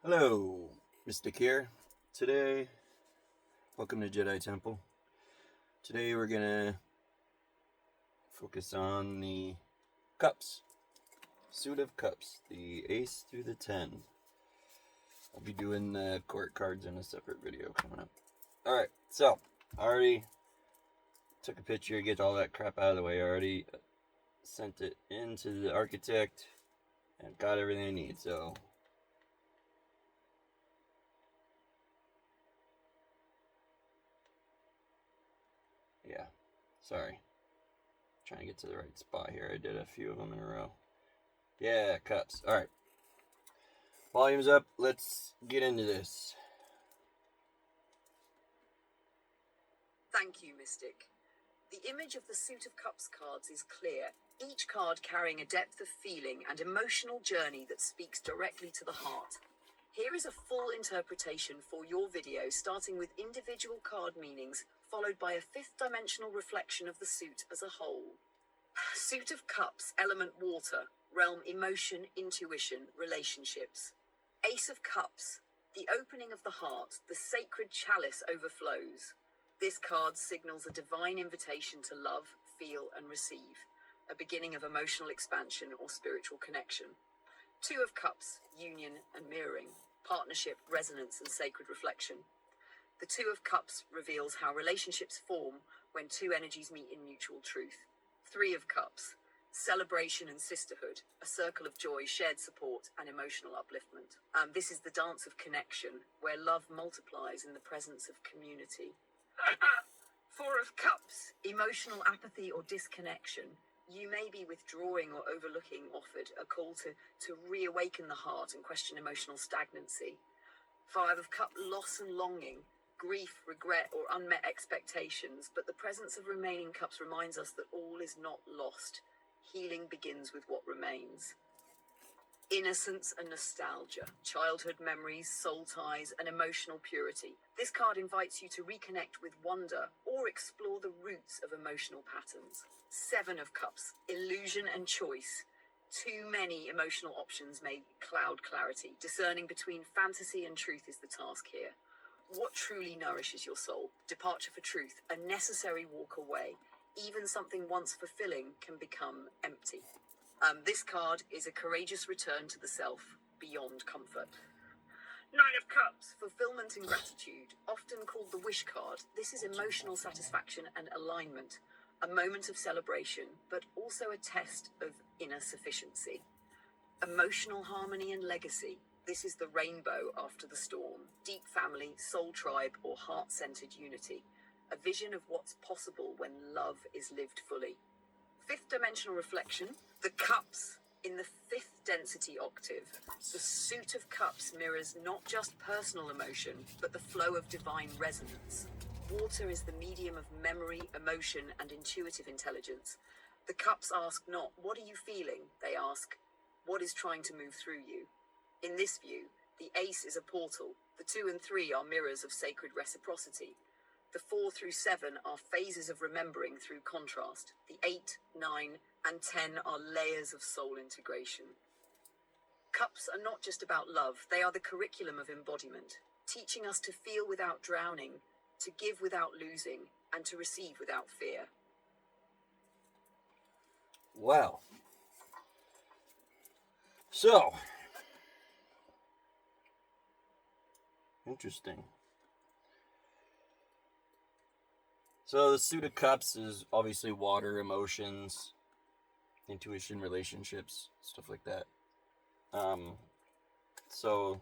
Hello, Mystic here. Today, welcome to Jedi Temple. Today we're gonna focus on the cups, suit of cups, the ace through the 10. I'll be doing the court cards in a separate video coming up. Alright, so, I already took a picture, get all that crap out of the way. I already sent it into the architect and got everything I need, so yeah, sorry. Trying to get to the right spot here. I did a few of them in a row. Yeah, cups. Alright. Volume's up. Let's get into this. Thank you, Mystic. The image of the Suit of Cups cards is clear, each card carrying a depth of feeling and emotional journey that speaks directly to the heart. Here is a full interpretation for your video, starting with individual card meanings, followed by a fifth-dimensional reflection of the suit as a whole. Suit of Cups, element water, realm emotion, intuition, relationships. Ace of Cups, the opening of the heart, the sacred chalice overflows. This card signals a divine invitation to love, feel, and receive, a beginning of emotional expansion or spiritual connection. Two of Cups, union and mirroring, partnership, resonance, and sacred reflection. The Two of Cups reveals how relationships form when two energies meet in mutual truth. Three of Cups, celebration and sisterhood, a circle of joy, shared support, and emotional upliftment. This is the dance of connection, where love multiplies in the presence of community. Four of Cups, emotional apathy or disconnection. You may be withdrawing or overlooking offered, a call to reawaken the heart and question emotional stagnancy. Five of Cups, loss and longing, grief, regret, or unmet expectations, but the presence of remaining cups reminds us that all is not lost. Healing begins with what remains. Innocence and nostalgia, childhood memories, soul ties, and emotional purity. This card invites you to reconnect with wonder or explore the roots of emotional patterns. Seven of Cups, illusion and choice. Too many emotional options may cloud clarity. Discerning between fantasy and truth is the task here. What truly nourishes your soul? Departure for truth, a necessary walk away. Even something once fulfilling can become empty. This card is a courageous return to the self, beyond comfort. Nine of Cups, fulfillment and gratitude, often called the wish card. This is emotional satisfaction and alignment, a moment of celebration, but also a test of inner sufficiency. Emotional harmony and legacy. This is the rainbow after the storm, deep family, soul tribe, or heart-centered unity, a vision of what's possible when love is lived fully. Fifth dimensional reflection, the cups in the fifth density octave. The Suit of Cups mirrors not just personal emotion, but the flow of divine resonance. Water is the medium of memory, emotion, and intuitive intelligence. The cups ask not, what are you feeling? They ask, what is trying to move through you? In this view, the ace is a portal. The 2 and 3 are mirrors of sacred reciprocity. The 4 through 7 are phases of remembering through contrast. The 8, 9, and 10 are layers of soul integration. Cups are not just about love, they are the curriculum of embodiment, teaching us to feel without drowning, to give without losing, and to receive without fear. Wow. So, interesting. So the suit of cups is obviously water, emotions, intuition, relationships, stuff like that. So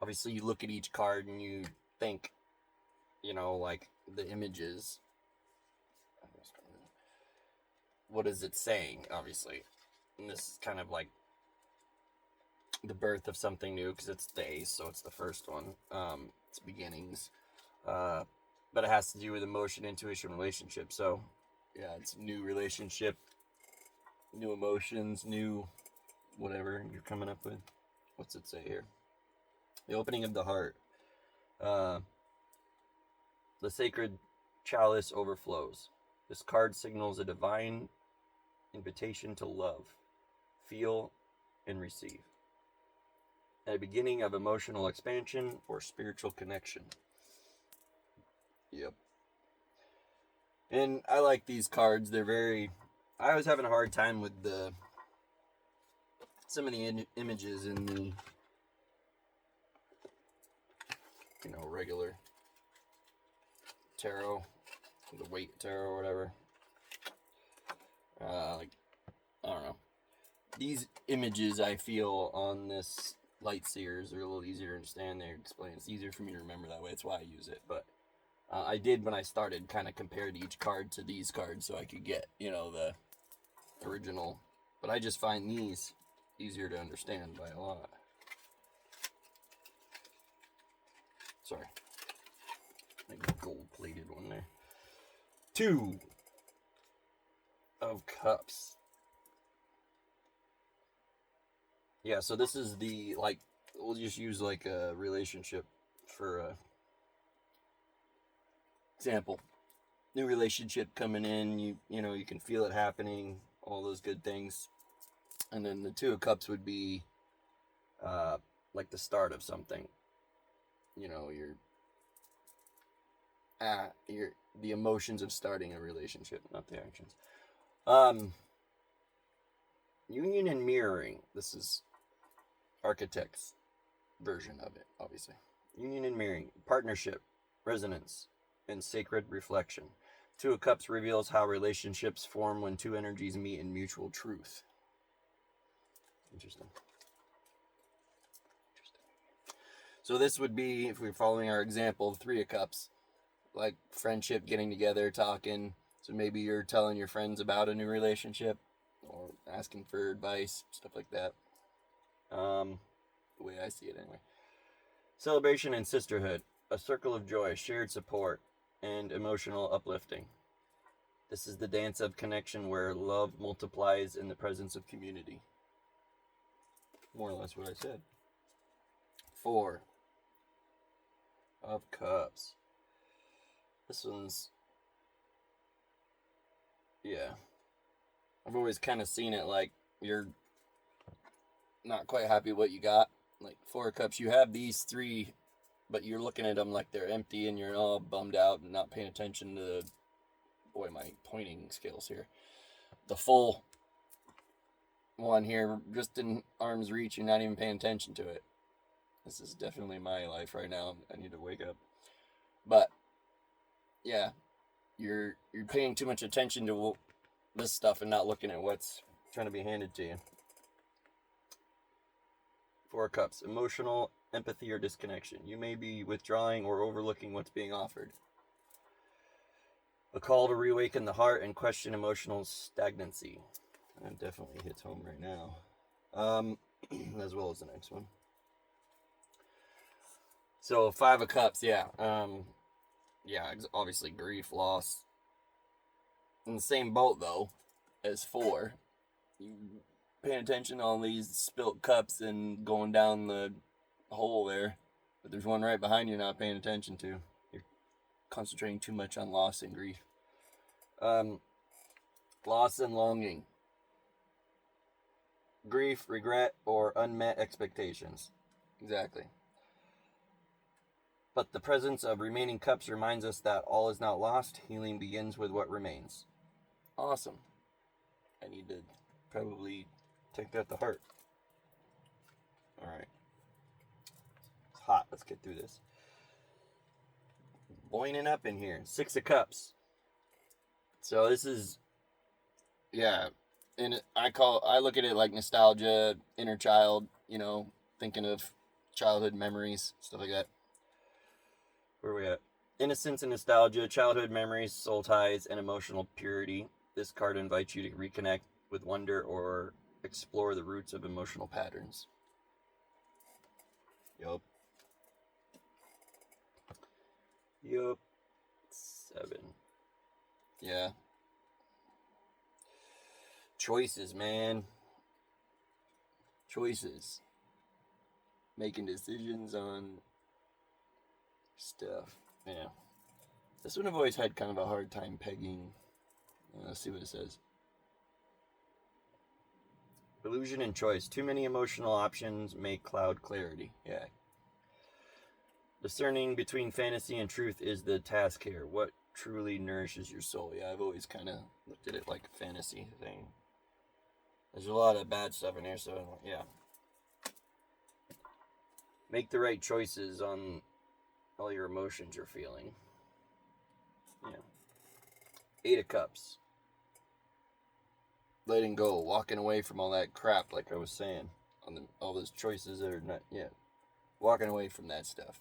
obviously you look at each card and you think, like the images. What is it saying, obviously? And this is kind of like the birth of something new because it's the ace, so it's the first one. It's beginnings. But it has to do with emotion, intuition, relationship. So, yeah, it's new relationship, new emotions, new whatever you're coming up with. What's it say here? The opening of the heart. The sacred chalice overflows. This card signals a divine invitation to love, feel, and receive. a beginning of emotional expansion or spiritual connection. Yep. And I like these cards. They're very... I was having a hard time with some of the images in the, regular tarot, the weight tarot or whatever. I don't know. These images I feel on this Light Seers are a little easier to understand. They explain. It's easier for me to remember that way. That's why I use it. But I did, when I started, kind of compared each card to these cards so I could get, the original. But I just find these easier to understand by a lot. Sorry. Like a gold-plated one there. 2 of Cups. Yeah, so this is the, we'll just use a relationship for example. New relationship coming in, you can feel it happening, all those good things. And then the 2 of Cups would be the start of something. The emotions of starting a relationship, not the actions. Union and mirroring. This is Architect's version of it, obviously. Union and mirroring, partnership, resonance, and sacred reflection. 2 of Cups reveals how relationships form when 2 energies meet in mutual truth. Interesting. So this would be, if we're following our example of 3 of Cups, like friendship, getting together, talking. So maybe you're telling your friends about a new relationship or asking for advice, stuff like that. The way I see it anyway. Celebration and sisterhood, a circle of joy, shared support, and emotional uplifting. This is the dance of connection where love multiplies in the presence of community. More or less what I said. 4 of Cups. This one's... yeah. I've always kind of seen it like you're not quite happy what you got. Like 4 of Cups, you have these 3, but you're looking at them like they're empty and you're all bummed out and not paying attention to... boy, my pointing skills here. The full one here, just in arm's reach, you're not even paying attention to it. This is definitely my life right now. I need to wake up. But yeah, you're paying too much attention to this stuff and not looking at what's trying to be handed to you. 4 of Cups, emotional empathy or disconnection. You may be withdrawing or overlooking what's being offered. A call to reawaken the heart and question emotional stagnancy. That definitely hits home right now. As well as the next one. So 5 of Cups, yeah. Obviously grief, loss. In the same boat though as 4. You paying attention to all these spilt cups and going down the hole there, but there's one right behind you not paying attention to. You're concentrating too much on loss and grief. Loss and longing. Grief, regret, or unmet expectations. Exactly. But the presence of remaining cups reminds us that all is not lost. Healing begins with what remains. Awesome. I need to probably take that to heart. Alright. It's hot. Let's get through this. Boiling up in here. 6 of Cups. So this is... yeah. And I look at it like nostalgia, inner child, thinking of childhood memories, stuff like that. Where are we at? Innocence and nostalgia, childhood memories, soul ties, and emotional purity. This card invites you to reconnect with wonder or explore the roots of emotional patterns. Yup. 7. Yeah. Choices, man. Choices. Making decisions on stuff. Yeah. This one I've always had kind of a hard time pegging. Let's see what it says. Illusion and choice. Too many emotional options may cloud clarity. Yeah. Discerning between fantasy and truth is the task here. What truly nourishes your soul? Yeah, I've always kind of looked at it like a fantasy thing. There's a lot of bad stuff in here, so yeah. Make the right choices on all your emotions you're feeling. Yeah. 8 of Cups. Letting go, walking away from all that crap, like I was saying, on all those choices that are not, yeah, walking away from that stuff.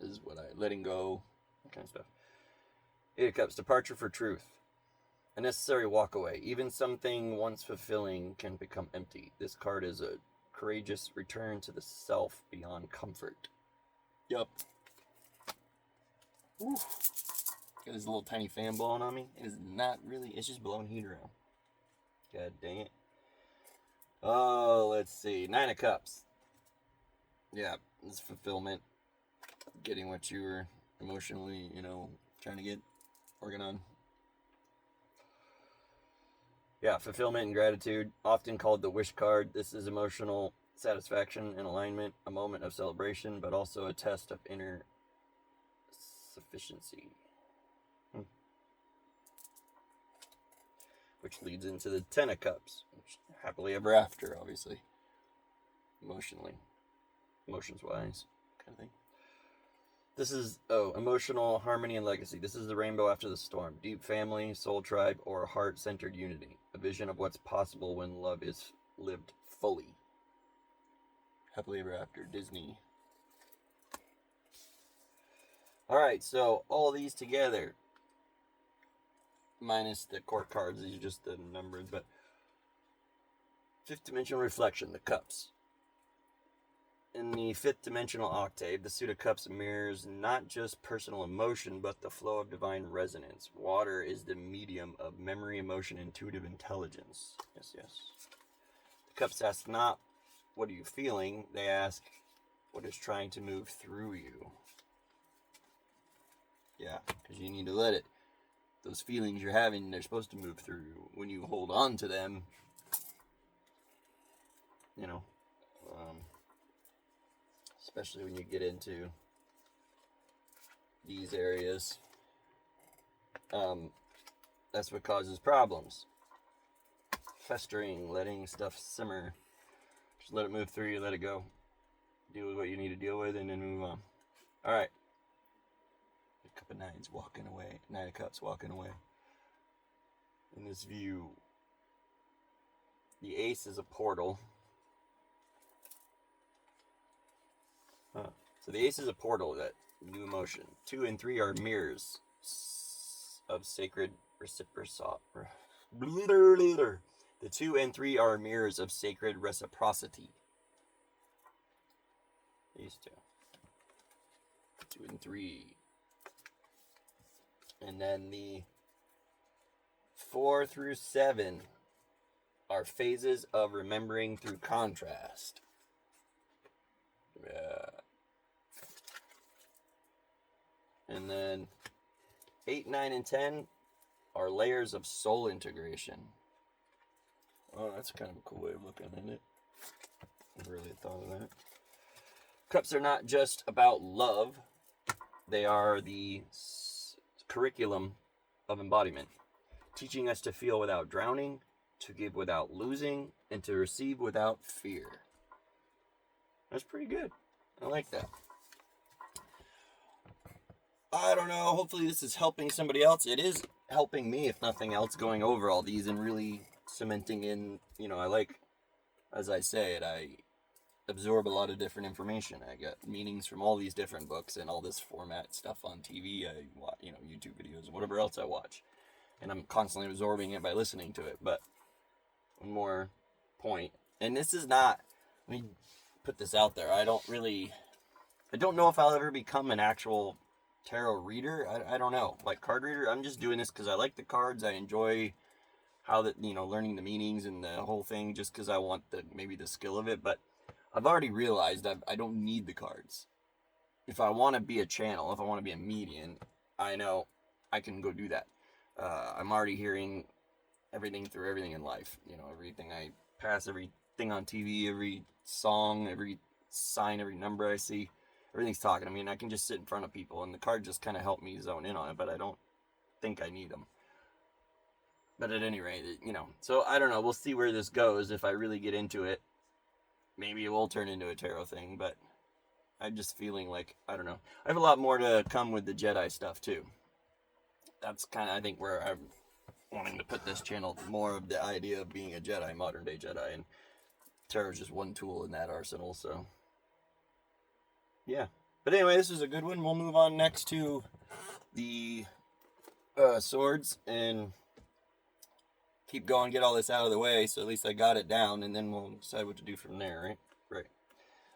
This is what letting go, that kind of stuff. 8 of Cups, departure for truth. A necessary walk away. Even something once fulfilling can become empty. This card is a courageous return to the self beyond comfort. Yup. Woo. Got this little tiny fan blowing on me. It is not really, it's just blowing heat around. God dang it. Oh, let's see. 9 of Cups. Yeah, it's fulfillment. Getting what you were emotionally, trying to get, working on. Yeah, fulfillment and gratitude, often called the wish card. This is emotional satisfaction and alignment, a moment of celebration, but also a test of inner sufficiency. Which leads into the 10 of Cups, which happily ever after, obviously. Emotions-wise, kind of thing. This is, emotional harmony and legacy. This is the rainbow after the storm. Deep family, soul tribe, or heart-centered unity. A vision of what's possible when love is lived fully. Happily ever after, Disney. Alright, so all these together, minus the court cards, these are just the numbers, but 5th dimensional reflection, the cups. In the 5th dimensional octave, the suit of cups mirrors not just personal emotion, but the flow of divine resonance. Water is the medium of memory, emotion, intuitive intelligence. Yes, yes. The cups ask not, what are you feeling? They ask, what is trying to move through you? Yeah, because you need to let it. Those feelings you're having, they're supposed to move through you. When you hold on to them, especially when you get into these areas, that's what causes problems. Festering, letting stuff simmer. Just let it move through you, let it go. Deal with what you need to deal with, and then move on. Alright. A Cup of Nines walking away. 9 of Cups walking away. In this view, the Ace is a portal. So the Ace is a portal, that new emotion. 2 and 3 are mirrors of sacred reciprocity. The 2 and 3 are mirrors of sacred reciprocity. These two. 2 and 3. And then the 4 through 7 are phases of remembering through contrast. Yeah. And then 8, 9, and 10 are layers of soul integration. Oh, that's kind of a cool way of looking at it. I never really thought of that. Cups are not just about love. They are the curriculum of embodiment, teaching us to feel without drowning, to give without losing, and to receive without fear. That's pretty good. I like that. I don't know. Hopefully this is helping somebody else. It is helping me, if nothing else, going over all these and really cementing in, I like, as I say it, I absorb a lot of different information. I get meanings from all these different books and all this format stuff on TV. I watch, YouTube videos and whatever else I watch. And I'm constantly absorbing it by listening to it. But one more point. And this is not, let me put this out there. I don't know if I'll ever become an actual tarot reader. I don't know. Like card reader. I'm just doing this because I like the cards. I enjoy how that, learning the meanings and the whole thing just because I want maybe the skill of it. But I've already realized I don't need the cards. If I want to be a channel, if I want to be a medium, I know I can go do that. I'm already hearing everything through everything in life. You know, everything I pass, everything on TV, every song, every sign, every number I see, everything's talking to me, and I can just sit in front of people, and the cards just kind of help me zone in on it, but I don't think I need them. But at any rate, you know, so I don't know. We'll see where this goes. If I really get into it, maybe it will turn into a tarot thing, but I'm just feeling like, I don't know. I have a lot more to come with the Jedi stuff, too. That's kind of, I think, where I'm wanting to put this channel, more of the idea of being a Jedi, modern day Jedi, and tarot is just one tool in that arsenal, so yeah. But anyway, this is a good one. We'll move on next to the swords and keep going, get all this out of the way, so at least I got it down, and then we'll decide what to do from there, right? Right.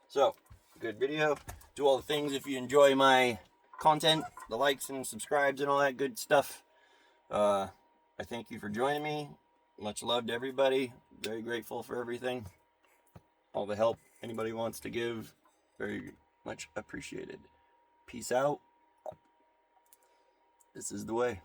So, good video. Do all the things if you enjoy my content, the likes and subscribes and all that good stuff. I thank you for joining me. Much love to everybody. Very grateful for everything. All the help anybody wants to give. Very much appreciated. Peace out. This is the way.